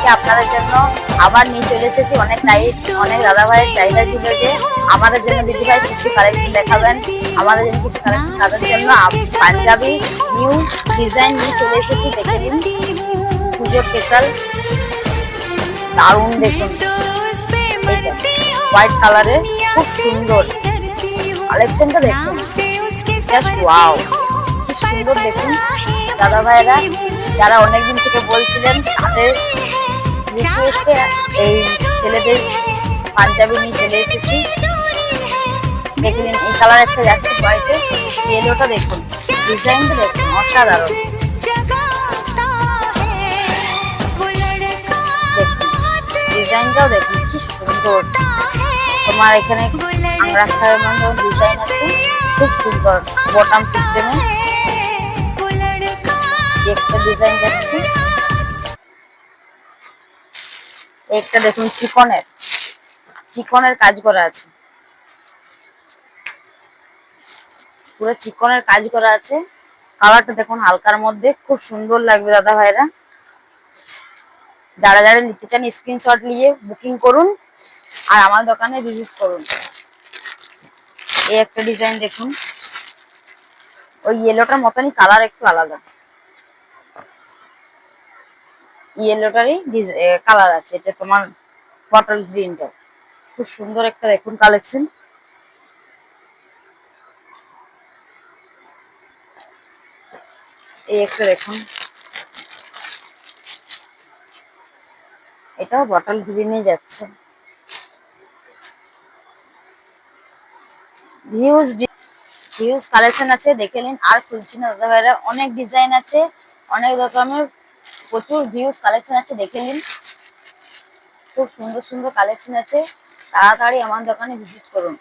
আজকে আপনাদের জন্য আবার নিয়ে চলে এসেছি। অনেক দাদা ভাইয়ের চাহিদা ছিল যে আমাদের জন্য দিদি ভাই কিছু কালেকশন দেখাবেন, আমাদের জন্য কিছু কালেকশন, তাদের জন্য পাঞ্জাবি নিউ ডিজাইন নিয়ে চলে এসেছি। দেখে নিন, পুজো স্পেশাল দারুণ। দেখুন এটা হোয়াইট কালারের, খুব সুন্দর কালেকশনটা। দেখুন জাস্ট ওয়াও, কি সুন্দর। দেখুন দাদা ভাইয়েরা যারা অনেকদিন থেকে বলছিলেন, তাদের রিকোয়েস্টে এই ছেলেদের পাঞ্জাবি নিয়ে চলে এসেছি। দেখলেন এই কালার একটা যাচ্ছে হোয়াইটে, ইয়েলোটা দেখুন, ডিজাইনটা দেখুন অসাধারণ। দেখুন ডিজাইনটাও দেখুন কি সুন্দর। তোমার এখানে আংরাখার মতো ডিজাইন আছে, খুব সুন্দর বটম সিস্টেমে একটা ডিজাইন যাচ্ছে। একটা দেখুন চিকনের কাজ করা আছে, পুরো চিকনের কাজ করা আছে। কালারটা দেখুন হালকার মধ্যে, খুব সুন্দর লাগবে দাদা ভাইরা। যারা যারা নিতে চান স্ক্রিনশট নিয়ে বুকিং করুন আর আমার দোকানে ভিজিট করুন। এই একটা ডিজাইন দেখুন, ওই ইয়েলোটার মতনই কালার, একটু আলাদা ইয়েলোটারই কালার আছে। এটা তোমার বটল গ্রিনটা, খুব সুন্দর একটা দেখুন কালেকশন। এই একটা দেখুন, এটাও বটল গ্রিনে যাচ্ছে। হিউজ কালেকশন আছে, দেখে নিন। আর খুলছি না দাদা ভাইরা, অনেক ডিজাইন আছে, অনেক রকমের প্রচুর ভিউজ কালেকশন আছে। দেখে নিন, খুব সুন্দর সুন্দর কালেকশন আছে। তাড়াতাড়ি আমার দোকানে ভিজিট করুন।